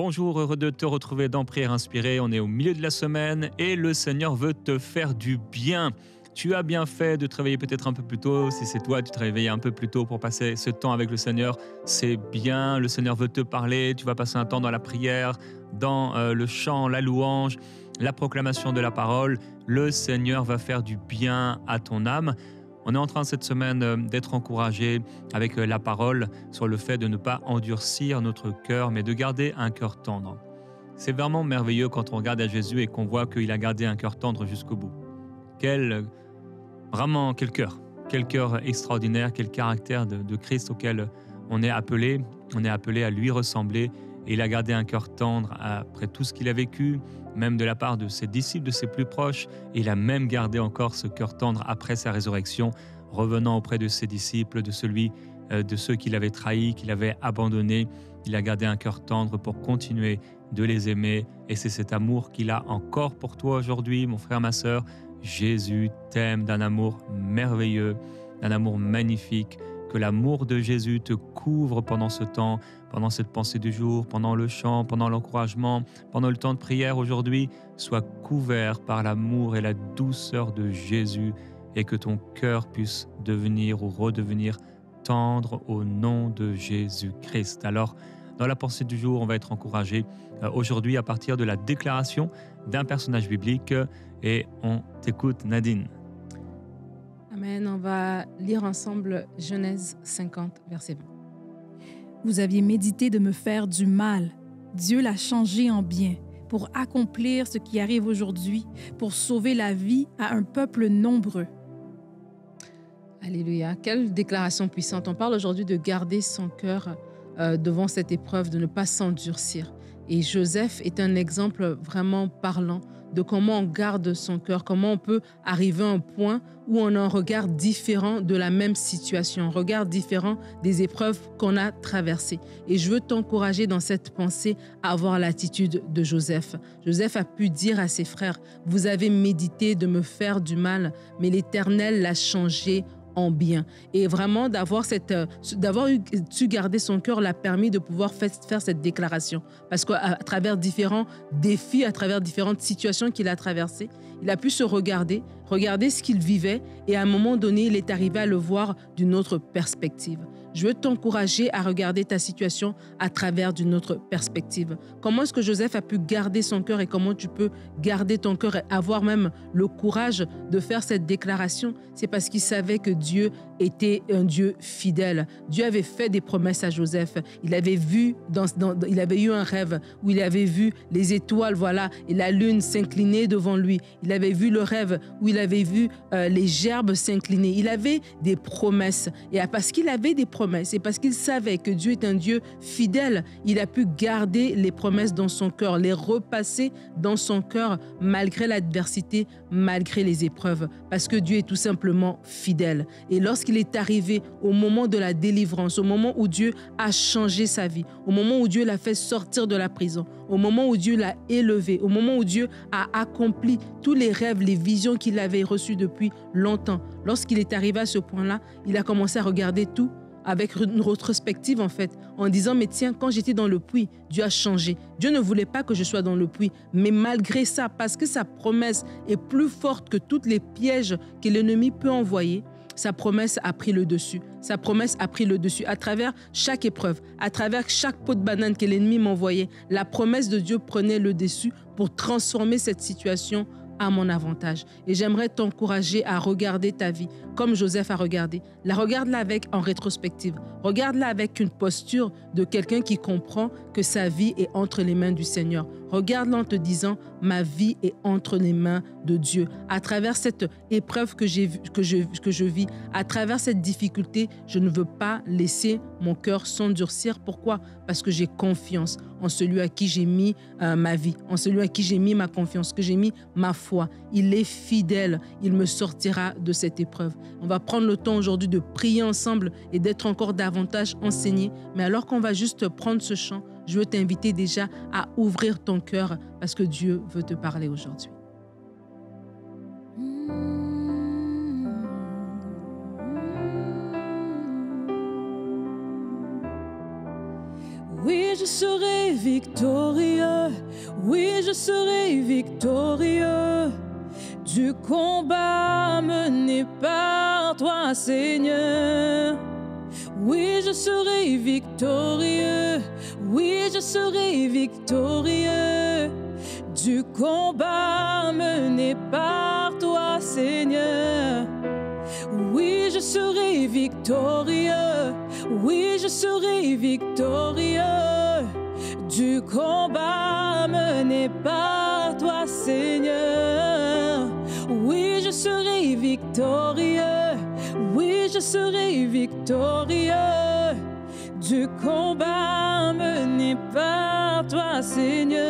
Bonjour, heureux de te retrouver dans Prière Inspirée. On est au milieu de la semaine et le Seigneur veut te faire du bien. Tu as bien fait de te réveiller peut-être un peu plus tôt. Si c'est toi, tu te réveilles un peu plus tôt pour passer ce temps avec le Seigneur. C'est bien, le Seigneur veut te parler. Tu vas passer un temps dans la prière, dans le chant, la louange, la proclamation de la parole. Le Seigneur va faire du bien à ton âme. On est en train cette semaine d'être encouragé avec la parole sur le fait de ne pas endurcir notre cœur, mais de garder un cœur tendre. C'est vraiment merveilleux quand on regarde à Jésus et qu'on voit qu'il a gardé un cœur tendre jusqu'au bout. Vraiment, quel cœur extraordinaire, quel caractère de Christ auquel on est appelé à lui ressembler. Et il a gardé un cœur tendre après tout ce qu'il a vécu, même de la part de ses disciples, de ses plus proches. Et il a même gardé encore ce cœur tendre après sa résurrection, revenant auprès de ses disciples, de ceux qu'il avait trahis, qu'il avait abandonnés. Il a gardé un cœur tendre pour continuer de les aimer. Et c'est cet amour qu'il a encore pour toi aujourd'hui, mon frère, ma sœur. Jésus t'aime d'un amour merveilleux, d'un amour magnifique. Que l'amour de Jésus te couvre pendant ce temps, pendant cette pensée du jour, pendant le chant, pendant l'encouragement, pendant le temps de prière aujourd'hui. Sois couvert par l'amour et la douceur de Jésus et que ton cœur puisse devenir ou redevenir tendre au nom de Jésus-Christ. Alors, dans la pensée du jour, on va être encouragé aujourd'hui à partir de la déclaration d'un personnage biblique et on t'écoute, Nadine. Amen. On va lire ensemble Genèse 50, verset 20. Vous aviez médité de me faire du mal. Dieu l'a changé en bien pour accomplir ce qui arrive aujourd'hui, pour sauver la vie à un peuple nombreux. Alléluia. Quelle déclaration puissante. On parle aujourd'hui de garder son cœur devant cette épreuve, de ne pas s'endurcir. Et Joseph est un exemple vraiment parlant de comment on garde son cœur, comment on peut arriver à un point où on a un regard différent de la même situation, un regard différent des épreuves qu'on a traversées. Et je veux t'encourager dans cette pensée à avoir l'attitude de Joseph. Joseph a pu dire à ses frères, « Vous avez médité de me faire du mal, mais l'Éternel l'a changé en bien. » Et vraiment, d'avoir su garder son cœur l'a permis de pouvoir faire cette déclaration. Parce qu'à travers différents défis, à travers différentes situations qu'il a traversées, il a pu se regarder ce qu'il vivait et à un moment donné, il est arrivé à le voir d'une autre perspective. Je veux t'encourager à regarder ta situation à travers d'une autre perspective. Comment est-ce que Joseph a pu garder son cœur et comment tu peux garder ton cœur et avoir même le courage de faire cette déclaration? C'est parce qu'il savait que Dieu était un Dieu fidèle. Dieu avait fait des promesses à Joseph. Il avait eu un rêve où il avait vu les étoiles, voilà, et la lune s'incliner devant lui. Il avait vu le rêve où il avait vu les gerbes s'incliner. Il avait des promesses. Et parce qu'il avait des promesses et parce qu'il savait que Dieu est un Dieu fidèle, il a pu garder les promesses dans son cœur, les repasser dans son cœur malgré l'adversité, malgré les épreuves, parce que Dieu est tout simplement fidèle. Et lorsqu'il est arrivé au moment de la délivrance, au moment où Dieu a changé sa vie, au moment où Dieu l'a fait sortir de la prison, au moment où Dieu l'a élevé, au moment où Dieu a accompli tous les rêves, les visions qu'il avait reçues depuis longtemps, lorsqu'il est arrivé à ce point-là, il a commencé à regarder tout avec une rétrospective en fait, en disant, mais tiens, quand j'étais dans le puits, Dieu a changé. Dieu ne voulait pas que je sois dans le puits, mais malgré ça, parce que sa promesse est plus forte que tous les pièges que l'ennemi peut envoyer, sa promesse a pris le dessus. Sa promesse a pris le dessus à travers chaque épreuve, à travers chaque pot de banane que l'ennemi m'envoyait. La promesse de Dieu prenait le dessus pour transformer cette situation à mon avantage. Et j'aimerais t'encourager à regarder ta vie comme Joseph a regardé. Regarde-la en rétrospective. Regarde-la avec une posture de quelqu'un qui comprend que sa vie est entre les mains du Seigneur. Regarde-la en te disant, ma vie est entre les mains de Dieu. À travers cette épreuve que je vis, à travers cette difficulté, je ne veux pas laisser mon cœur s'endurcir. Pourquoi? Parce que j'ai confiance en celui à qui j'ai mis ma vie, en celui à qui j'ai mis ma confiance, que j'ai mis ma foi. Il est fidèle, il me sortira de cette épreuve. On va prendre le temps aujourd'hui de prier ensemble et d'être encore davantage enseignés. Mais alors qu'on va juste prendre ce chant, je veux t'inviter déjà à ouvrir ton cœur parce que Dieu veut te parler aujourd'hui. Oui, je serai victorieux Oui, je serai victorieux du combat mené par toi, Seigneur. Oui, je serai victorieux. Oui, je serai victorieux du combat mené par toi, Seigneur. Oui, je serai victorieux. Oui, je serai victorieux du combat mené par toi, Seigneur. Oui, je serai victorieux. Oui, je serai victorieux du combat mené par toi, Seigneur.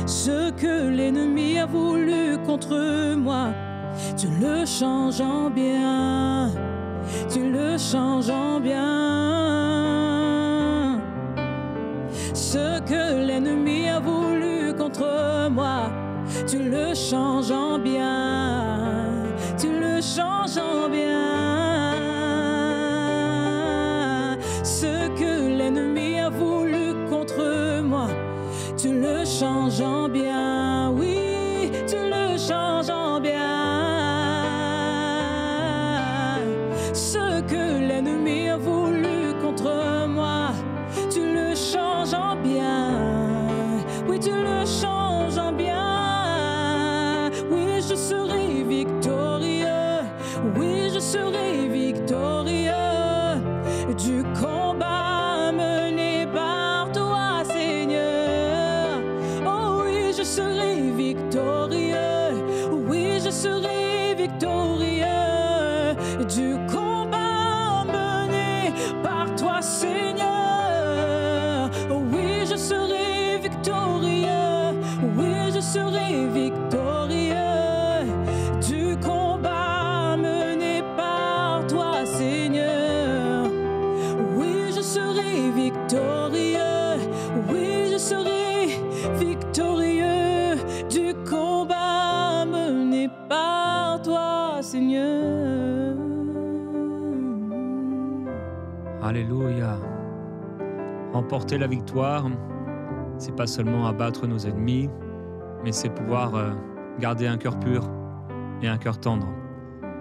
Ce que l'ennemi a voulu contre moi, tu le changes en bien. Tu le changes en bien. Ce que l'ennemi a voulu contre moi, tu le changes en bien. Tu le changes en bien. Ce que l'ennemi a voulu contre moi, tu le changes en bien. Oui, tu le changes en bien. Ce que l'ennemi a voulu contre moi, tu le changes en bien. Oui, tu le changes en bien. Oui, je serai victorieux. Oui, je serai victorieux du combat mené par toi, Seigneur. Oh oui, je serai victorieux. Oui, je serai victorieux du combat mené par toi, Seigneur. Oui, je serai victorieux. Oui, je serai victorieux du combat mené par toi, Seigneur. Oui, je serai victorieux. Oui, je serai victorieux du combat mené par toi, Seigneur. Alléluia. Remporter la victoire, c'est pas seulement abattre nos ennemis, mais c'est pouvoir garder un cœur pur et un cœur tendre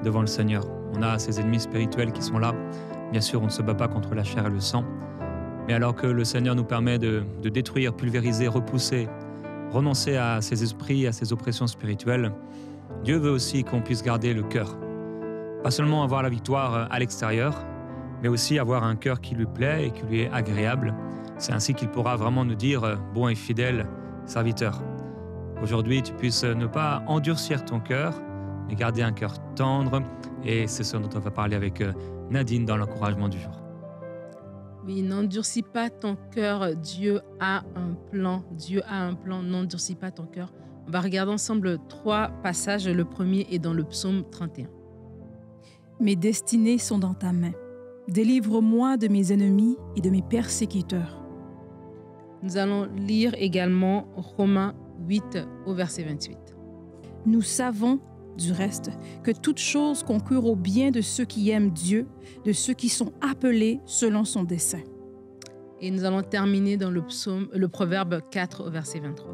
devant le Seigneur. On a ces ennemis spirituels qui sont là. Bien sûr, on ne se bat pas contre la chair et le sang, mais alors que le Seigneur nous permet de détruire, pulvériser, repousser, renoncer à ces esprits, à ces oppressions spirituelles, Dieu veut aussi qu'on puisse garder le cœur. Pas seulement avoir la victoire à l'extérieur, mais aussi avoir un cœur qui lui plaît et qui lui est agréable. C'est ainsi qu'il pourra vraiment nous dire « bon et fidèle serviteur ». Aujourd'hui, tu puisses ne pas endurcir ton cœur, mais garder un cœur tendre. Et c'est ce dont on va parler avec Nadine dans l'encouragement du jour. Oui, n'endurcis pas ton cœur. Dieu a un plan. Dieu a un plan. N'endurcis pas ton cœur. On va regarder ensemble 3 passages. Le premier est dans le psaume 31. Mes destinées sont dans ta main. Délivre-moi de mes ennemis et de mes persécuteurs. Nous allons lire également Romains 8 au verset 28. Nous savons, du reste, que toute chose concourt au bien de ceux qui aiment Dieu, de ceux qui sont appelés selon son dessein. Et nous allons terminer dans le proverbe 4 au verset 23.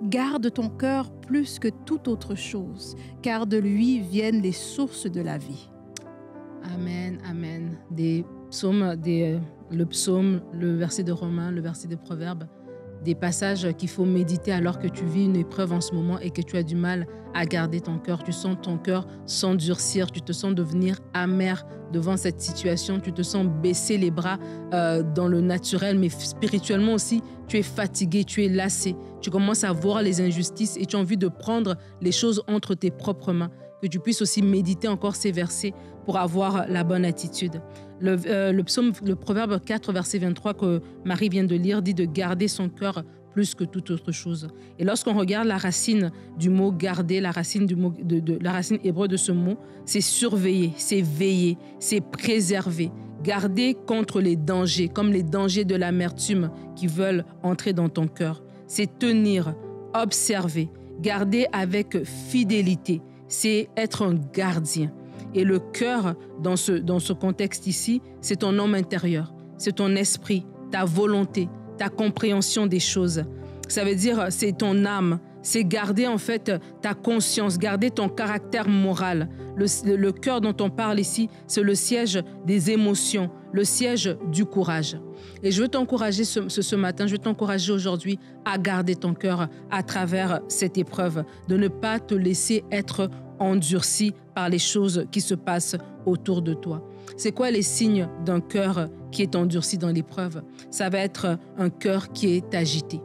Garde ton cœur plus que toute autre chose, car de lui viennent les sources de la vie. Amen, amen. Le psaume, le verset de Romains, le verset de Proverbes, des passages qu'il faut méditer alors que tu vis une épreuve en ce moment et que tu as du mal à garder ton cœur. Tu sens ton cœur s'endurcir, tu te sens devenir amer devant cette situation, tu te sens baisser les bras dans le naturel, mais spirituellement aussi, tu es fatigué, tu es lassé. Tu commences à voir les injustices et tu as envie de prendre les choses entre tes propres mains. Que tu puisses aussi méditer encore ces versets pour avoir la bonne attitude. Le proverbe 4, verset 23 que Marie vient de lire dit de garder son cœur plus que toute autre chose. Et lorsqu'on regarde la racine du mot garder, la racine la racine hébreu de ce mot, c'est surveiller, c'est veiller, c'est préserver. Garder contre les dangers, comme les dangers de l'amertume qui veulent entrer dans ton cœur. C'est tenir, observer, garder avec fidélité. C'est être un gardien. Et le cœur, dans ce contexte ici, c'est ton homme intérieur. c'est ton esprit, ta volonté, ta compréhension des choses. Ça veut dire, c'est ton âme. C'est garder en fait ta conscience, garder ton caractère moral. Le cœur dont on parle ici, c'est le siège des émotions, le siège du courage. Et je veux t'encourager ce matin, je veux t'encourager aujourd'hui à garder ton cœur à travers cette épreuve, de ne pas te laisser être endurci par les choses qui se passent autour de toi. C'est quoi les signes d'un cœur qui est endurci dans l'épreuve? Ça va être un cœur qui est agité.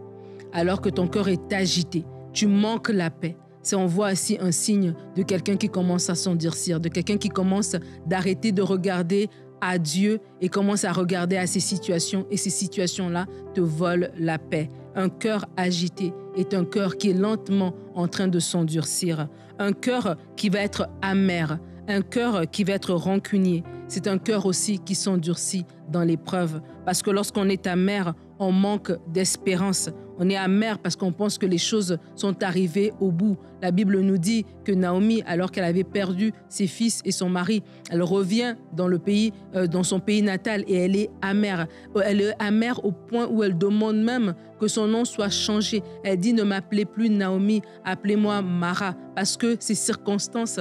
Alors que ton cœur est agité, tu manques la paix. On voit aussi un signe de quelqu'un qui commence à s'endurcir, de quelqu'un qui commence d'arrêter de regarder à Dieu et commence à regarder à ces situations. Et ces situations-là te volent la paix. Un cœur agité est un cœur qui est lentement en train de s'endurcir. Un cœur qui va être amer, un cœur qui va être rancunier. C'est un cœur aussi qui s'endurcit dans l'épreuve. Parce que lorsqu'on est amer, on manque d'espérance. On est amer parce qu'on pense que les choses sont arrivées au bout. La Bible nous dit que Naomi, alors qu'elle avait perdu ses fils et son mari, elle revient dans son pays natal et elle est amère. Elle est amère au point où elle demande même que son nom soit changé. Elle dit « Ne m'appelez plus Naomi, appelez-moi Mara » parce que ces circonstances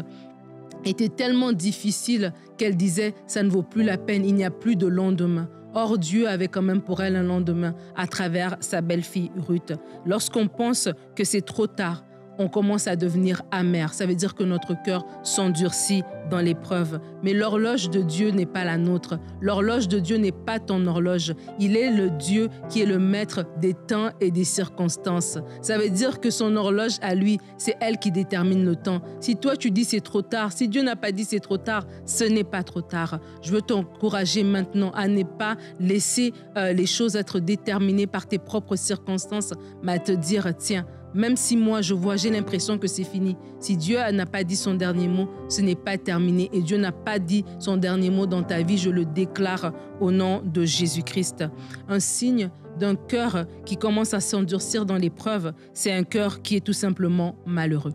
étaient tellement difficiles qu'elle disait « Ça ne vaut plus la peine, il n'y a plus de lendemain ». Or, Dieu avait quand même pour elle un lendemain à travers sa belle-fille Ruth. Lorsqu'on pense que c'est trop tard, on commence à devenir amer. Ça veut dire que notre cœur s'endurcit dans l'épreuve. Mais l'horloge de Dieu n'est pas la nôtre. L'horloge de Dieu n'est pas ton horloge. Il est le Dieu qui est le maître des temps et des circonstances. Ça veut dire que son horloge à lui, c'est elle qui détermine le temps. Si toi tu dis c'est trop tard, si Dieu n'a pas dit c'est trop tard, ce n'est pas trop tard. Je veux t'encourager maintenant à ne pas laisser les choses être déterminées par tes propres circonstances, mais à te dire tiens, même si moi je vois, j'ai l'impression que c'est fini. Si Dieu n'a pas dit son dernier mot, ce n'est pas terminé. Et Dieu n'a pas dit son dernier mot dans ta vie, je le déclare au nom de Jésus-Christ. Un signe d'un cœur qui commence à s'endurcir dans l'épreuve, c'est un cœur qui est tout simplement malheureux.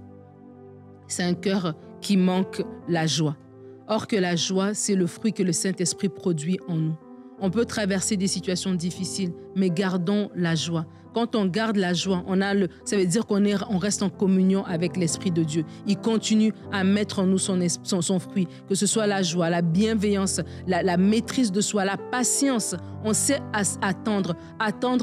C'est un cœur qui manque la joie. Or que la joie, c'est le fruit que le Saint-Esprit produit en nous. On peut traverser des situations difficiles, mais gardons la joie. Quand on garde la joie, ça veut dire qu'on reste en communion avec l'Esprit de Dieu. Il continue à mettre en nous son fruit, que ce soit la joie, la bienveillance, la maîtrise de soi, la patience. On sait attendre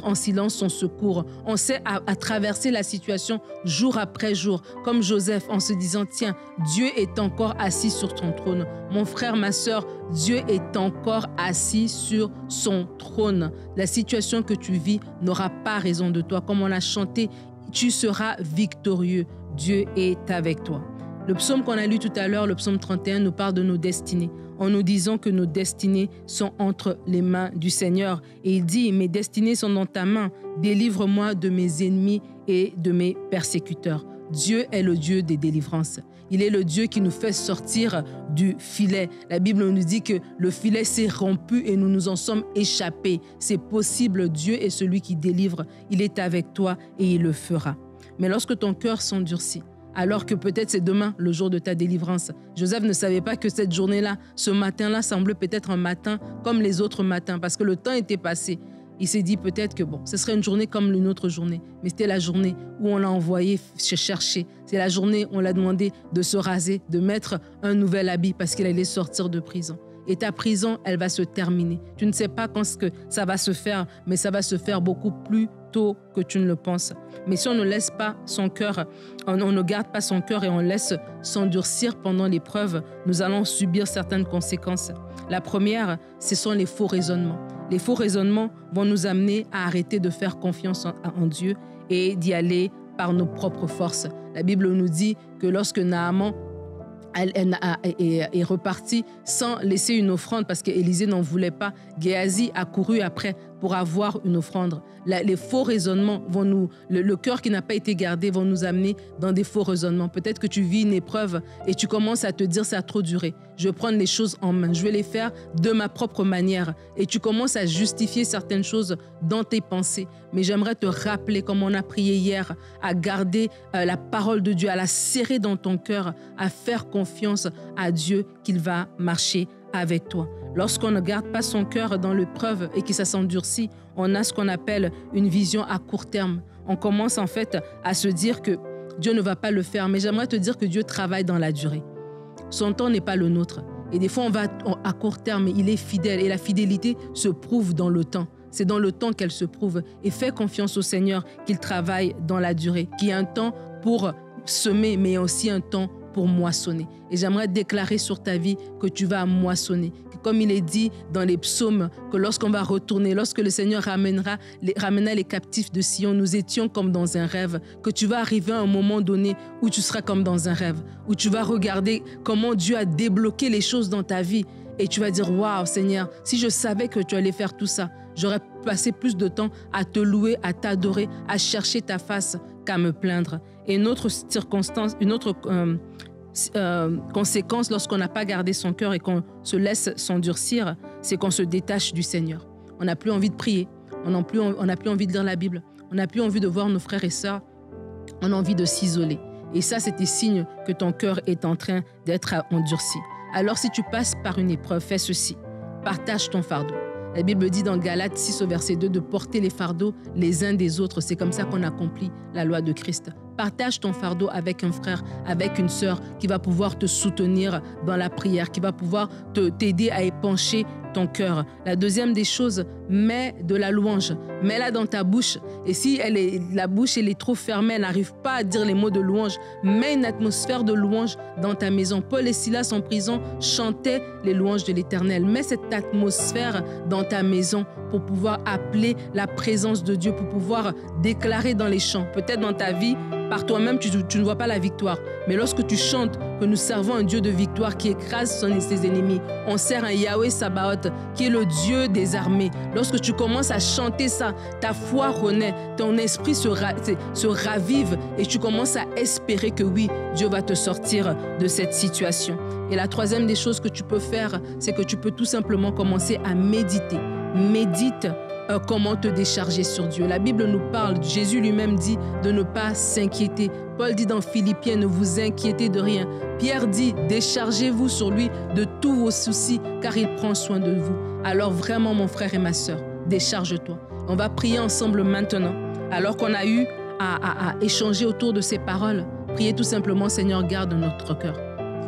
en silence son secours. On sait à traverser la situation jour après jour, comme Joseph, en se disant, tiens, Dieu est encore assis sur ton trône. Mon frère, ma sœur, Dieu est encore assis sur son trône. La situation que tu vis n'aura pas raison de toi. Comme on l'a chanté, tu seras victorieux. Dieu est avec toi. Le psaume qu'on a lu tout à l'heure, le psaume 31, nous parle de nos destinées, en nous disant que nos destinées sont entre les mains du Seigneur. Et il dit, mes destinées sont dans ta main. Délivre-moi de mes ennemis et de mes persécuteurs. Dieu est le Dieu des délivrances. Il est le Dieu qui nous fait sortir du filet. La Bible nous dit que le filet s'est rompu et nous nous en sommes échappés. C'est possible, Dieu est celui qui délivre. Il est avec toi et il le fera. Mais lorsque ton cœur s'endurcit, alors que peut-être c'est demain le jour de ta délivrance. Joseph ne savait pas que cette journée-là, ce matin-là, semblait peut-être un matin comme les autres matins parce que le temps était passé. Il s'est dit peut-être que ce serait une journée comme une autre journée. Mais c'était la journée où on l'a envoyé chercher. C'est la journée où on l'a demandé de se raser, de mettre un nouvel habit parce qu'il allait sortir de prison. Et ta prison, elle va se terminer. Tu ne sais pas quand ça va se faire, mais ça va se faire beaucoup plus tôt que tu ne le penses. Mais si on ne laisse pas son cœur, on ne garde pas son cœur et on laisse s'endurcir pendant l'épreuve, nous allons subir certaines conséquences. La première, ce sont les faux raisonnements. Les faux raisonnements vont nous amener à arrêter de faire confiance en Dieu et d'y aller par nos propres forces. La Bible nous dit que lorsque Naaman est reparti sans laisser une offrande parce qu'Élisée n'en voulait pas, Géasi a couru après pour avoir une offrande. Les faux raisonnements le cœur qui n'a pas été gardé vont nous amener dans des faux raisonnements. Peut-être que tu vis une épreuve et tu commences à te dire ça a trop duré. Je vais prendre les choses en main, je vais les faire de ma propre manière. Et tu commences à justifier certaines choses dans tes pensées. Mais j'aimerais te rappeler, comme on a prié hier, à garder la parole de Dieu, à la serrer dans ton cœur, à faire confiance à Dieu qu'il va marcher avec toi. Lorsqu'on ne garde pas son cœur dans l'épreuve et que ça s'endurcit, on a ce qu'on appelle une vision à court terme. On commence en fait à se dire que Dieu ne va pas le faire, mais j'aimerais te dire que Dieu travaille dans la durée. Son temps n'est pas le nôtre. Et des fois, on va à court terme, il est fidèle et la fidélité se prouve dans le temps. C'est dans le temps qu'elle se prouve. Et fais confiance au Seigneur qu'il travaille dans la durée, qu'il y a un temps pour semer, mais aussi un temps pour moissonner. Et j'aimerais déclarer sur ta vie que tu vas moissonner. Que comme il est dit dans les psaumes, que lorsqu'on va retourner, lorsque le Seigneur ramènera les captifs de Sion, nous étions comme dans un rêve, que tu vas arriver à un moment donné où tu seras comme dans un rêve, où tu vas regarder comment Dieu a débloqué les choses dans ta vie et tu vas dire, waouh Seigneur, si je savais que tu allais faire tout ça, j'aurais passé plus de temps à te louer, à t'adorer, à chercher ta face qu'à me plaindre. Et une autre circonstance, une autre conséquence lorsqu'on n'a pas gardé son cœur et qu'on se laisse s'endurcir, c'est qu'on se détache du Seigneur. On n'a plus envie de prier, on n'a plus envie de lire la Bible, on n'a plus envie de voir nos frères et sœurs, on a envie de s'isoler. Et ça, c'est des signes que ton cœur est en train d'être endurci. Alors si tu passes par une épreuve, fais ceci, partage ton fardeau. La Bible dit dans Galates 6 au verset 2 de porter les fardeaux les uns des autres. C'est comme ça qu'on accomplit la loi de Christ. Partage ton fardeau avec un frère, avec une sœur qui va pouvoir te soutenir dans la prière, qui va pouvoir t'aider à épancher ton cœur. La deuxième des choses, mets de la louange. Mets-la dans ta bouche. Et si la bouche est trop fermée, elle n'arrive pas à dire les mots de louange, mets une atmosphère de louange dans ta maison. Paul et Silas en prison chantaient les louanges de l'Éternel. Mets cette atmosphère dans ta maison pour pouvoir appeler la présence de Dieu, pour pouvoir déclarer dans les chants. Peut-être dans ta vie, par toi-même, tu ne vois pas la victoire. Mais lorsque tu chantes que nous servons un Dieu de victoire qui écrase ses ennemis, on sert un Yahweh Sabaoth qui est le Dieu des armées. Lorsque tu commences à chanter ça, ta foi renaît, ton esprit se ravive et tu commences à espérer que oui, Dieu va te sortir de cette situation. Et la troisième des choses que tu peux faire, c'est que tu peux tout simplement commencer à méditer. Médite comment te décharger sur Dieu. La Bible nous parle, Jésus lui-même dit de ne pas s'inquiéter. Paul dit dans Philippiens, ne vous inquiétez de rien. Pierre dit, déchargez-vous sur lui de tous vos soucis, car il prend soin de vous. Alors vraiment, mon frère et ma sœur, décharge-toi. On va prier ensemble maintenant, alors qu'on a eu à échanger autour de ces paroles. Priez tout simplement, Seigneur, garde notre cœur.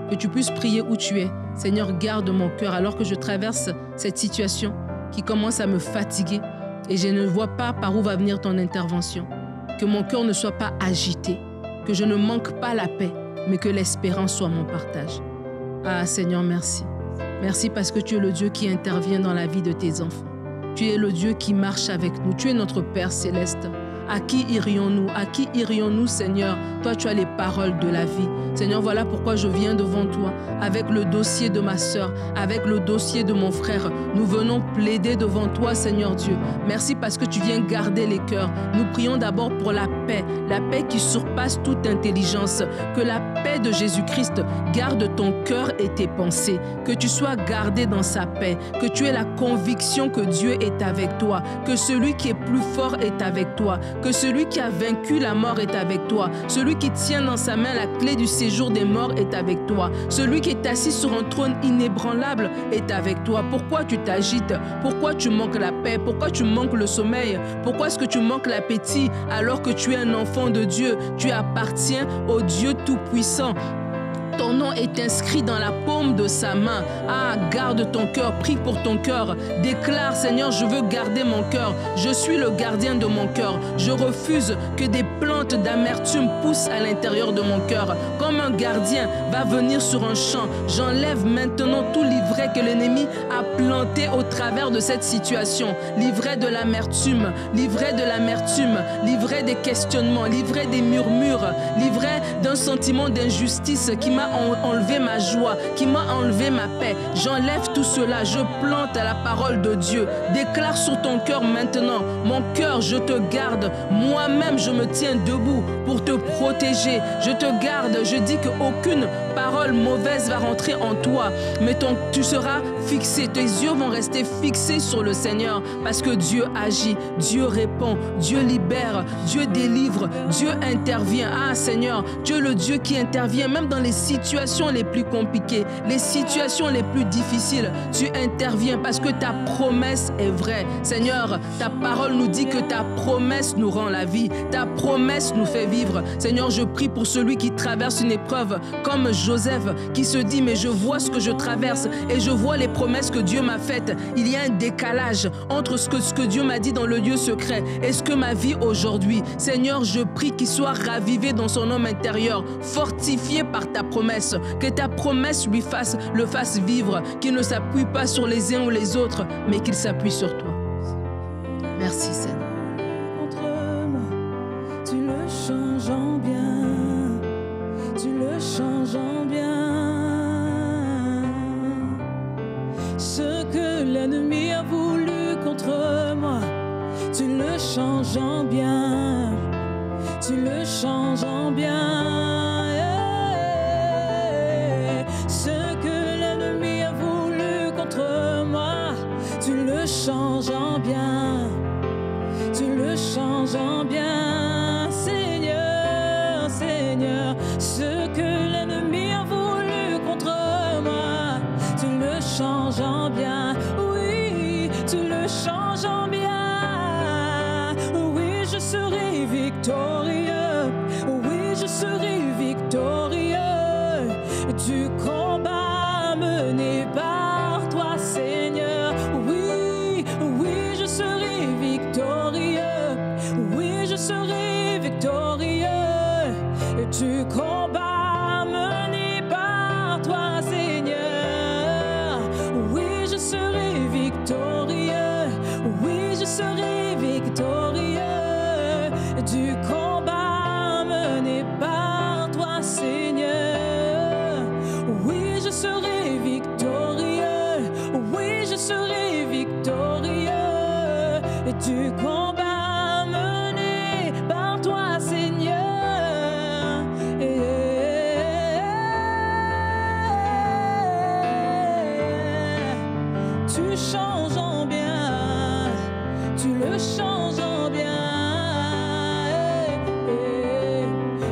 Que tu puisses prier où tu es. Seigneur, garde mon cœur alors que je traverse cette situation qui commence à me fatiguer et je ne vois pas par où va venir ton intervention. Que mon cœur ne soit pas agité, que je ne manque pas la paix, mais que l'espérance soit mon partage. Ah Seigneur, merci. Merci parce que tu es le Dieu qui intervient dans la vie de tes enfants. Tu es le Dieu qui marche avec nous. Tu es notre Père céleste. À qui irions-nous? À qui irions-nous, Seigneur? Toi, tu as les paroles de la vie. Seigneur, voilà pourquoi je viens devant toi avec le dossier de ma sœur, avec le dossier de mon frère. Nous venons plaider devant toi, Seigneur Dieu. Merci parce que tu viens garder les cœurs. Nous prions d'abord pour la paix qui surpasse toute intelligence. Que la paix de Jésus-Christ garde ton cœur et tes pensées. Que tu sois gardé dans sa paix. Que tu aies la conviction que Dieu est avec toi. Que celui qui est plus fort est avec toi. Que celui qui a vaincu la mort est avec toi. Celui qui tient dans sa main la clé du séjour des morts est avec toi. Celui qui est assis sur un trône inébranlable est avec toi. Pourquoi tu t'agites? Pourquoi tu manques la paix? Pourquoi tu manques le sommeil? Pourquoi est-ce que tu manques l'appétit alors que tu es un enfant de Dieu? Tu appartiens au Dieu Tout-Puissant. Ton nom est inscrit dans la paume de sa main. Ah, garde ton cœur, prie pour ton cœur. Déclare, Seigneur, je veux garder mon cœur. Je suis le gardien de mon cœur. Je refuse que des plantes d'amertume poussent à l'intérieur de mon cœur. Comme un gardien va venir sur un champ, j'enlève maintenant tout l'ivraie que l'ennemi a planté au travers de cette situation. L'ivraie de l'amertume, l'ivraie de l'amertume, l'ivraie des questionnements, l'ivraie des murmures, l'ivraie d'un sentiment d'injustice qui m'a enlevé ma joie, qui m'a enlevé ma paix. J'enlève tout cela, je plante à la parole de Dieu. Déclare sur ton cœur maintenant, mon cœur, je te garde. Moi-même, je me tiens debout pour te protéger. Je te garde, je dis qu'aucune parole mauvaise va rentrer en toi. Mais tu seras fixé, tes yeux vont rester fixés sur le Seigneur parce que Dieu agit, Dieu répond, Dieu libère, Dieu délivre, Dieu intervient. Ah Seigneur, tu es le Dieu qui intervient même dans les situations situations les plus compliquées, les situations les plus difficiles, tu interviens parce que ta promesse est vraie. Seigneur, ta parole nous dit que ta promesse nous rend la vie, ta promesse nous fait vivre. Seigneur, je prie pour celui qui traverse une épreuve comme Joseph, qui se dit mais je vois ce que je traverse et je vois les promesses que Dieu m'a faites. Il y a un décalage entre ce que Dieu m'a dit dans le lieu secret et ce que ma vie aujourd'hui. Seigneur, je prie qu'il soit ravivé dans son homme intérieur, fortifié par ta promesse, que ta promesse le fasse vivre, qu'il ne s'appuie pas sur les uns ou les autres, mais qu'il s'appuie sur toi. Merci Seigneur. Contre moi, tu le changes en bien, tu le changes en bien. Ce que l'ennemi a voulu contre moi, tu le changes en bien, tu le changes en bien. Ce que l'ennemi a voulu contre moi, tu le changes en bien, tu le changes en bien. Seigneur, Seigneur, ce que l'ennemi a voulu contre moi, tu le changes en bien. Oui, tu le changes en bien. Oui, je serai victorieux. Oui, je serai victorieux. Du combat mené par toi, Seigneur. Oui, oui, je serai victorieux. Oui, je serai victorieux. Du combat mené par toi, Seigneur. Oui, je serai victorieux. Oui, je serai victorieux. Du combat mené par toi, Seigneur. Oui, je serai victorieux. Oui, je serai victorieux. Du combat mené par toi, Seigneur. Tu changes en bien, tu le changes en bien.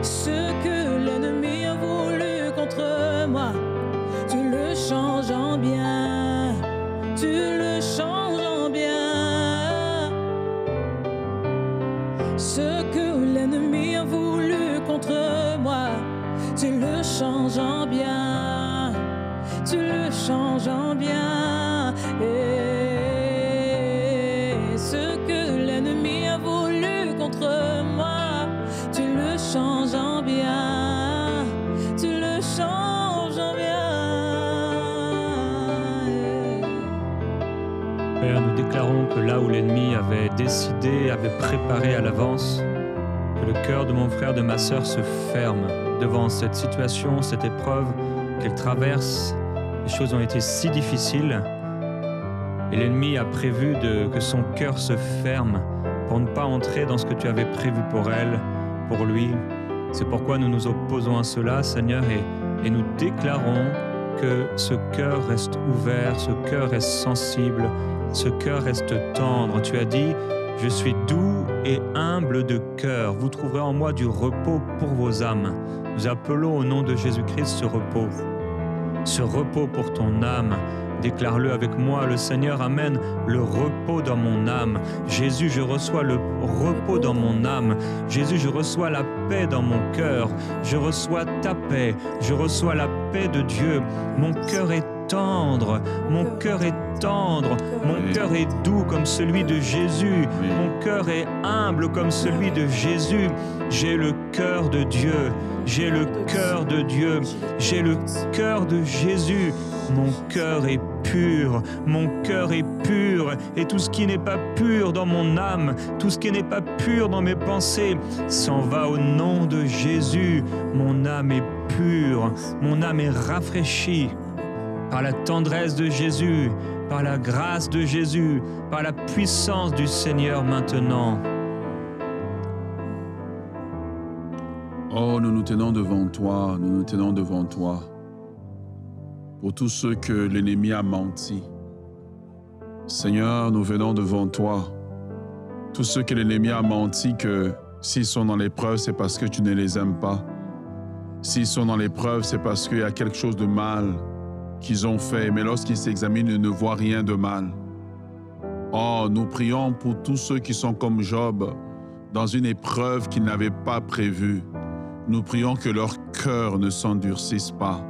Ce que l'ennemi a voulu contre moi, tu le changes en bien, tu le changes en bien. Ce que l'ennemi a voulu contre moi, tu le changes en bien, tu le changes en bien. Et ce que l'ennemi a voulu contre moi, tu le changes en bien, tu le changes en bien. Père, nous déclarons que là où l'ennemi avait décidé, avait préparé à l'avance, que le cœur de mon frère, de ma sœur se ferme devant cette situation, cette épreuve qu'elle traverse. Les choses ont été si difficiles et l'ennemi a prévu que son cœur se ferme pour ne pas entrer dans ce que tu avais prévu pour elle, pour lui. C'est pourquoi nous nous opposons à cela, Seigneur, et nous déclarons que ce cœur reste ouvert, ce cœur reste sensible, ce cœur reste tendre. Tu as dit, je suis doux et humble de cœur. Vous trouverez en moi du repos pour vos âmes. Nous appelons au nom de Jésus-Christ ce repos pour ton âme. Déclare-le avec moi, le Seigneur amène le repos dans mon âme. Jésus, je reçois le repos dans mon âme. Jésus, je reçois la paix dans mon cœur. Je reçois ta paix. Je reçois la paix de Dieu. Mon cœur est tendre. Mon cœur est tendre. Mon cœur est doux comme celui de Jésus. Mon cœur est humble comme celui de Jésus. J'ai le cœur de Dieu. J'ai le cœur de Dieu. J'ai le cœur de Jésus. Mon cœur est pur, mon cœur est pur, et tout ce qui n'est pas pur dans mon âme, tout ce qui n'est pas pur dans mes pensées, s'en va au nom de Jésus. Mon âme est pure, mon âme est rafraîchie par la tendresse de Jésus, par la grâce de Jésus, par la puissance du Seigneur maintenant. Oh, nous nous tenons devant toi, nous nous tenons devant toi. Pour tous ceux que l'ennemi a menti. Seigneur, nous venons devant toi. Tous ceux que l'ennemi a menti que s'ils sont dans l'épreuve, c'est parce que tu ne les aimes pas. S'ils sont dans l'épreuve, c'est parce qu'il y a quelque chose de mal qu'ils ont fait, mais lorsqu'ils s'examinent, ils ne voient rien de mal. Oh, nous prions pour tous ceux qui sont comme Job, dans une épreuve qu'ils n'avaient pas prévue. Nous prions que leur cœur ne s'endurcisse pas,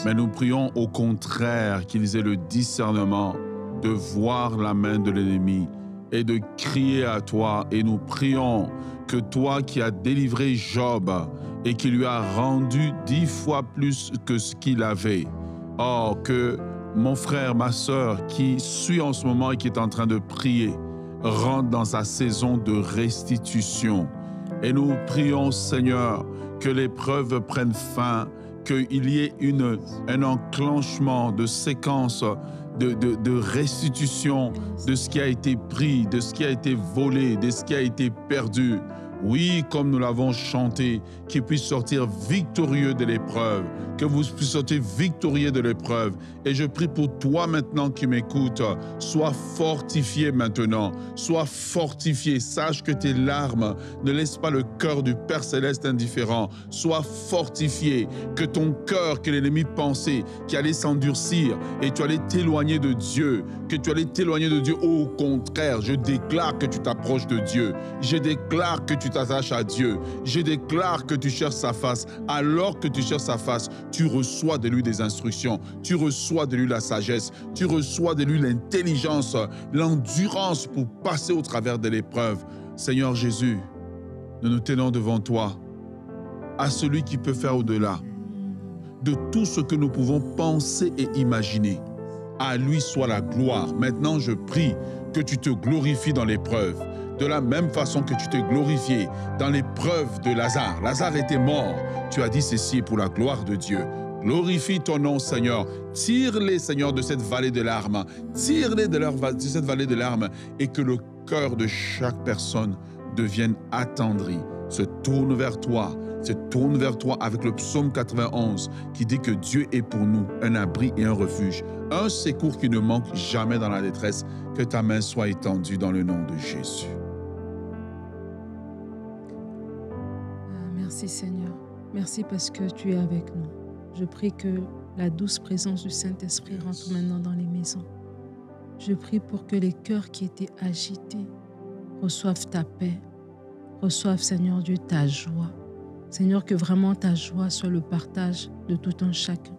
mais nous prions au contraire qu'ils aient le discernement de voir la main de l'ennemi et de crier à toi. Et nous prions que toi qui as délivré Job et qui lui a rendu 10 fois plus que ce qu'il avait, oh, que mon frère, ma sœur qui suit en ce moment et qui est en train de prier, rentre dans sa saison de restitution. Et nous prions, Seigneur, que l'épreuve prenne fin, qu'il y ait un enclenchement de séquence de restitution de ce qui a été pris, de ce qui a été volé, de ce qui a été perdu. Oui, comme nous l'avons chanté, qu'il puisse sortir victorieux de l'épreuve, que vous puissiez sortir victorieux de l'épreuve. Et je prie pour toi maintenant qui m'écoutes, sois fortifié maintenant, sois fortifié, sache que tes larmes ne laissent pas le cœur du Père Céleste indifférent, sois fortifié, que ton cœur, que l'ennemi pensait, qui allait s'endurcir et tu allais t'éloigner de Dieu, que tu allais t'éloigner de Dieu, au contraire, je déclare que tu t'approches de Dieu, je déclare que tu t'attaches à Dieu. Je déclare que tu cherches sa face. Alors que tu cherches sa face, tu reçois de lui des instructions, tu reçois de lui la sagesse, tu reçois de lui l'intelligence, l'endurance pour passer au travers de l'épreuve. Seigneur Jésus, nous nous tenons devant toi, à celui qui peut faire au-delà de tout ce que nous pouvons penser et imaginer. À lui soit la gloire. Maintenant, je prie que tu te glorifies dans l'épreuve. De la même façon que tu t'es glorifié dans l'épreuve de Lazare. Lazare était mort. Tu as dit ceci pour la gloire de Dieu. Glorifie ton nom, Seigneur. Tire-les, Seigneur, de cette vallée de larmes. Tire-les de cette vallée de larmes et que le cœur de chaque personne devienne attendri. Se tourne vers toi avec le psaume 91 qui dit que Dieu est pour nous un abri et un refuge, un secours qui ne manque jamais dans la détresse. Que ta main soit étendue dans le nom de Jésus. Merci Seigneur. Merci parce que tu es avec nous. Je prie que la douce présence du Saint-Esprit rentre maintenant dans les maisons. Je prie pour que les cœurs qui étaient agités reçoivent ta paix, reçoivent, Seigneur Dieu, ta joie. Seigneur, que vraiment ta joie soit le partage de tout un chacun.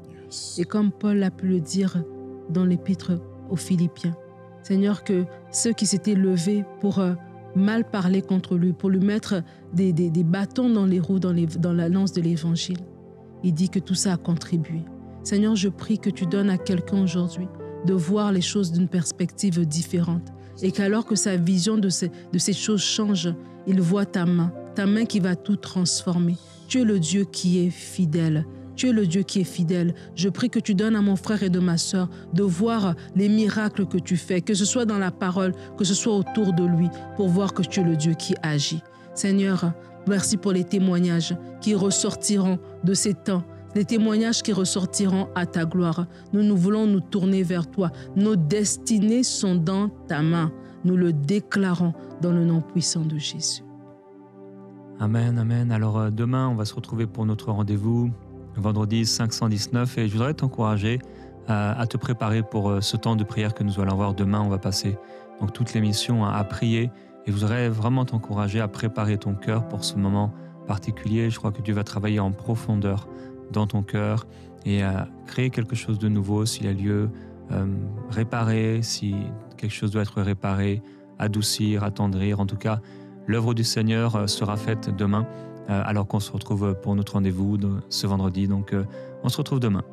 Et comme Paul a pu le dire dans l'épître aux Philippiens, Seigneur, que ceux qui s'étaient levés pour mal parler contre lui, pour lui mettre des bâtons dans les roues, dans la lance de l'évangile, il dit que tout ça a contribué. Seigneur, je prie que tu donnes à quelqu'un aujourd'hui de voir les choses d'une perspective différente et qu'alors que sa vision de ces choses change, il voit ta main qui va tout transformer. Tu es le Dieu qui est fidèle. Tu es le Dieu qui est fidèle. Je prie que tu donnes à mon frère et de ma sœur de voir les miracles que tu fais, que ce soit dans la parole, que ce soit autour de lui, pour voir que tu es le Dieu qui agit. Seigneur, merci pour les témoignages qui ressortiront de ces temps, les témoignages qui ressortiront à ta gloire. Nous voulons nous tourner vers toi. Nos destinées sont dans ta main. Nous le déclarons dans le nom puissant de Jésus. Amen, amen. Alors demain, on va se retrouver pour notre rendez-vous, vendredi 519, et je voudrais t'encourager à te préparer pour ce temps de prière que nous allons avoir demain. On va passer donc toute l'émission à prier, et je voudrais vraiment t'encourager à préparer ton cœur pour ce moment particulier. Je crois que Dieu va travailler en profondeur dans ton cœur et à créer quelque chose de nouveau s'il y a lieu, réparer si quelque chose doit être réparé, adoucir, attendrir. En tout cas, l'œuvre du Seigneur sera faite demain, alors qu'on se retrouve pour notre rendez-vous ce vendredi. Donc, on se retrouve demain.